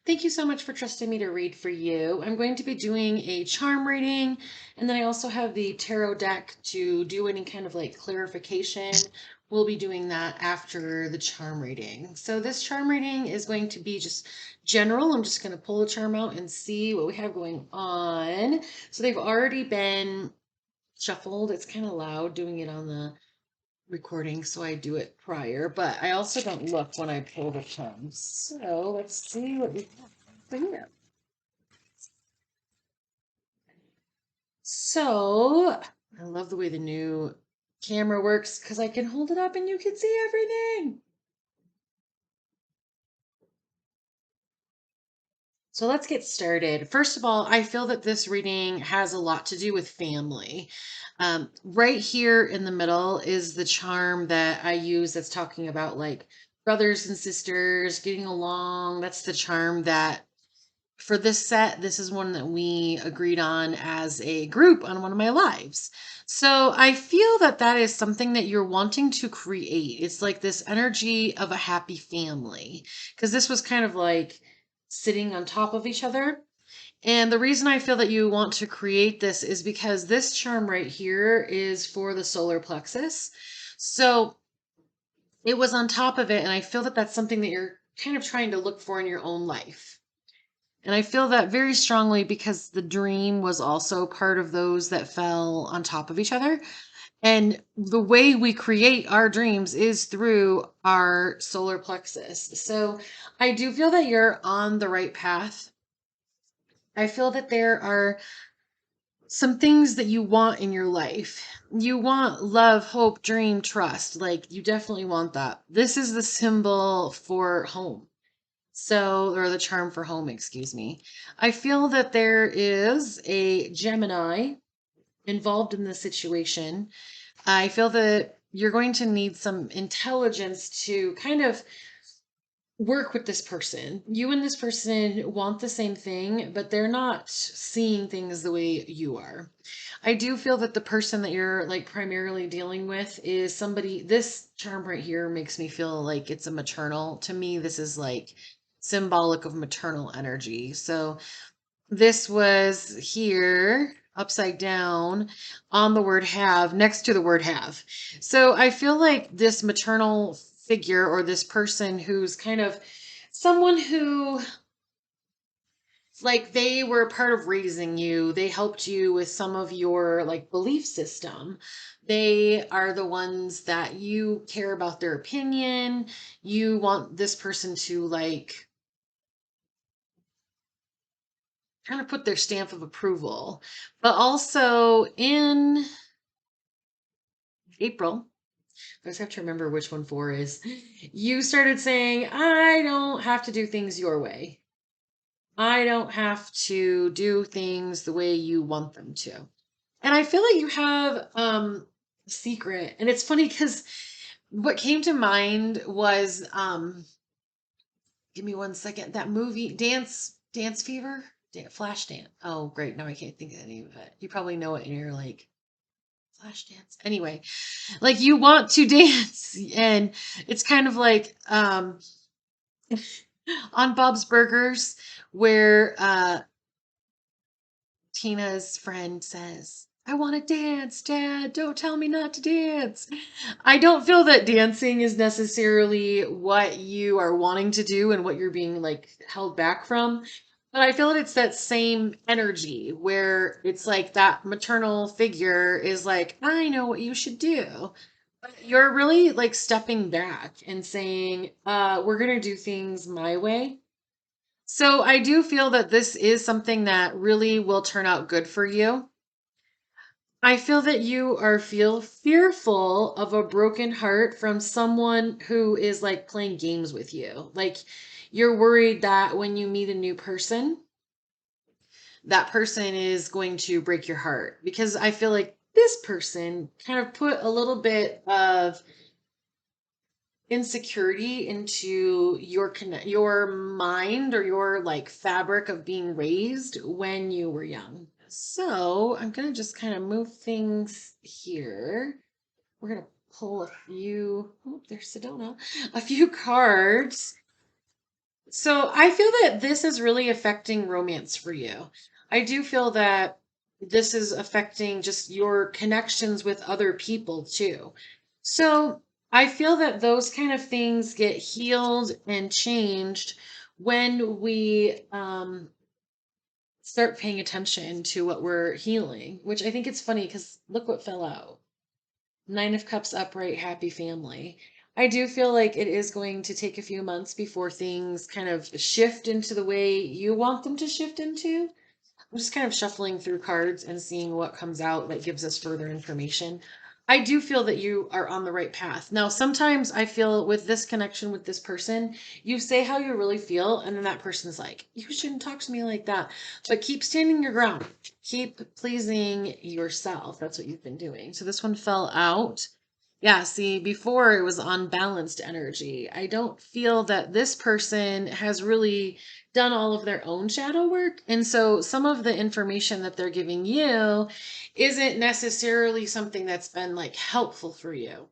Thank you so much for trusting me to read for you. I'm going to be doing a charm reading, and then I also have the tarot deck to do any kind of like clarification. We'll be doing that after the charm reading. So this charm reading is going to be just general. I'm just going to pull a charm out and see what we have going on. So they've already been shuffled. It's kind of loud doing it on the recording, so I do it prior, but I also don't look when I pull the charms. So let's see what we have here. So I love the way the new camera works because I can hold it up and you can see everything. So let's get started. First of all, I feel that this reading has a lot to do with family. Right here in the middle is the charm that I use that's talking about like brothers and sisters getting along. That's the charm that for this set, this is one that we agreed on as a group on one of my lives. So I feel that that is something that you're wanting to create. It's like this energy of a happy family, because this was kind of like sitting on top of each other. And the reason I feel that you want to create this is because this charm right here is for the solar plexus. So it was on top of it. And I feel that that's something that you're kind of trying to look for in your own life. And I feel that very strongly because the dream was also part of those that fell on top of each other. And the way we create our dreams is through our solar plexus. So I do feel that you're on the right path. I feel that there are some things that you want in your life. You want love, hope, dream, trust. Like you definitely want that. This is the symbol for home. So, or the charm for home, excuse me. I feel that there is a Gemini involved in the situation. I feel that you're going to need some intelligence to kind of work with this person. You and this person want the same thing, but they're not seeing things the way you are. I do feel that the person that you're like primarily dealing with is somebody, this charm right here makes me feel like it's a maternal. To me, this is like symbolic of maternal energy. So this was here upside down on the word have next to the word have. So I feel like this maternal figure or this person who's kind of someone who like they were part of raising you, they helped you with some of your like belief system. They are the ones that you care about their opinion. You want this person to like kind of put their stamp of approval. But also in April, I just have to remember which one four is. You started saying, I don't have to do things your way. I don't have to do things the way you want them to. And I feel like you have a secret. And it's funny because what came to mind was give me one second. That movie, Dance Fever? Flash Dance. Oh, great. Now I can't think of the name of it. You probably know it and you're like, Flash Dance. Anyway, like you want to dance and it's kind of like on Bob's Burgers where Tina's friend says, I want to dance, Dad. Don't tell me not to dance. I don't feel that dancing is necessarily what you are wanting to do and what you're being like held back from. But I feel that it's that same energy where it's like that maternal figure is like, I know what you should do. But you're really like stepping back and saying, we're going to do things my way. So I do feel that this is something that really will turn out good for you. I feel that you are feel fearful of a broken heart from someone who is like playing games with you. Like you're worried that when you meet a new person, that person is going to break your heart because I feel like this person kind of put a little bit of insecurity into your mind or your like fabric of being raised when you were young. So I'm gonna just kind of move things here. We're gonna pull a few. Oh, there's Sedona. A few cards So I feel that this is really affecting romance for you. I do feel that this is affecting just your connections with other people too. So I feel that those kind of things get healed and changed when we start paying attention to what we're healing, which I think it's funny because look what fell out. Nine of Cups upright, happy family. I do feel like it is going to take a few months before things kind of shift into the way you want them to shift into. I'm just kind of shuffling through cards and seeing what comes out that gives us further information. I do feel that you are on the right path. Now, sometimes I feel with this connection with this person, you say how you really feel, and then that person's like, you shouldn't talk to me like that. But keep standing your ground. Keep pleasing yourself. That's what you've been doing. So this one fell out. Yeah, see, before it was unbalanced energy. I don't feel that this person has really done all of their own shadow work. And so some of the information that they're giving you isn't necessarily something that's been like helpful for you.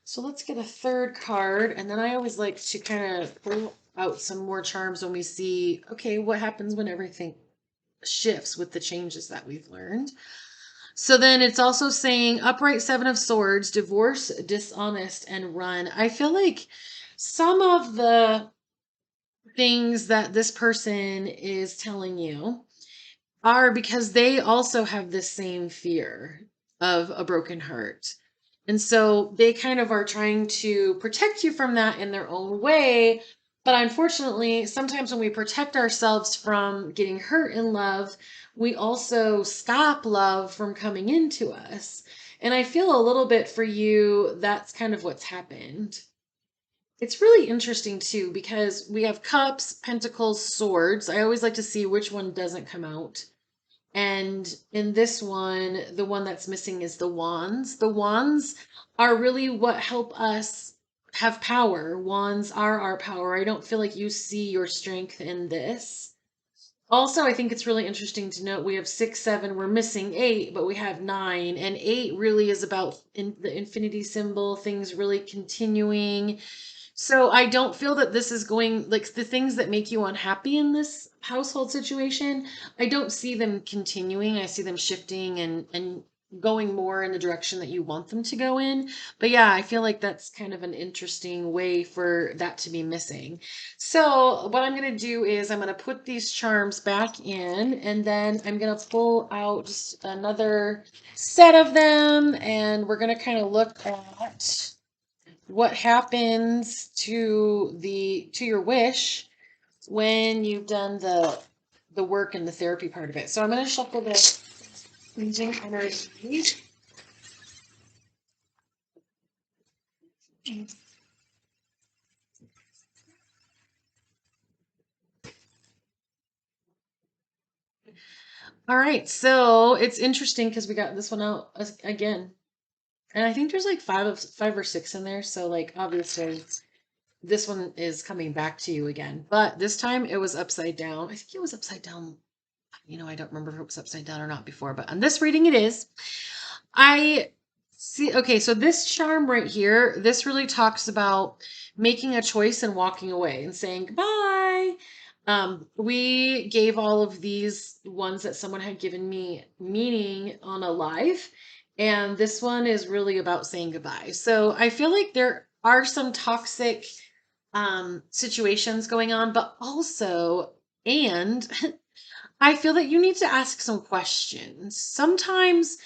So let's get a third card. And then I always like to kind of pull out some more charms when we see, okay, what happens when everything shifts with the changes that we've learned. So then it's also saying upright seven of swords, divorce, dishonest, and run. I feel like some of the things that this person is telling you are because they also have the same fear of a broken heart. And so they kind of are trying to protect you from that in their own way. But unfortunately, sometimes when we protect ourselves from getting hurt in love, we also stop love from coming into us. And I feel a little bit for you, that's kind of what's happened. It's really interesting too because we have cups, pentacles, swords. I always like to see which one doesn't come out. And in this one, the one that's missing is the wands. The wands are really what help us have power. Wands are our power. I don't feel like you see your strength in this. Also, I think it's really interesting to note we have six, seven, we're missing eight, but we have nine. And eight really is about the infinity symbol, things really continuing. So I don't feel that this is going like the things that make you unhappy in this household situation. I don't see them continuing. I see them shifting and going more in the direction that you want them to go in. But yeah, I feel like that's kind of an interesting way for that to be missing. So what I'm going to do is I'm going to put these charms back in and then I'm going to pull out just another set of them and we're going to kind of look at what happens to your wish when you've done the work and the therapy part of it. So I'm going to shuffle this using energy. All right, so it's interesting because we got this one out again, and I think there's like five or six in there. So like obviously this one is coming back to you again, but this time it was upside down. I think it was upside down. I don't remember if it was upside down or not before, but on this reading it is. I see. Okay, so this charm right here, this really talks about making a choice and walking away and saying goodbye. We gave all of these ones that someone had given me meaning on a live, and this one is really about saying goodbye. So I feel like there are some toxic situations going on, but also, and I feel that you need to ask some questions. Sometimes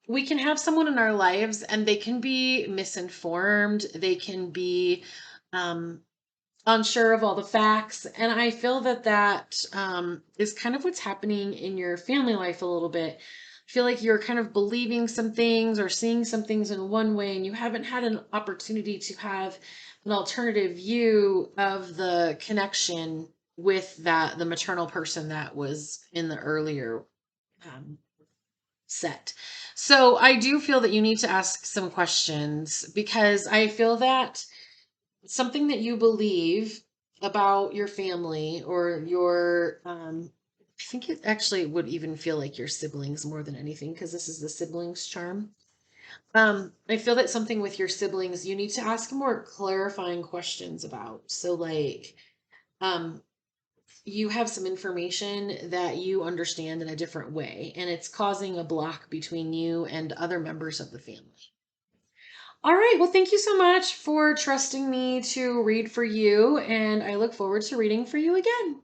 we can have someone in our lives and they can be misinformed, they can be um, unsure of all the facts. And I feel that is kind of what's happening in your family life a little bit. I feel like you're kind of believing some things or seeing some things in one way, and you haven't had an opportunity to have an alternative view of the connection with the maternal person that was in the earlier um, set. So I do feel that you need to ask some questions because I feel that something that you believe about your family or your I think it actually would even feel like your siblings more than anything because this is the siblings charm. I feel that something with your siblings you need to ask more clarifying questions about. So like Um, you have some information that you understand in a different way, and it's causing a block between you and other members of the family. All right. Well, thank you so much for trusting me to read for you, and I look forward to reading for you again.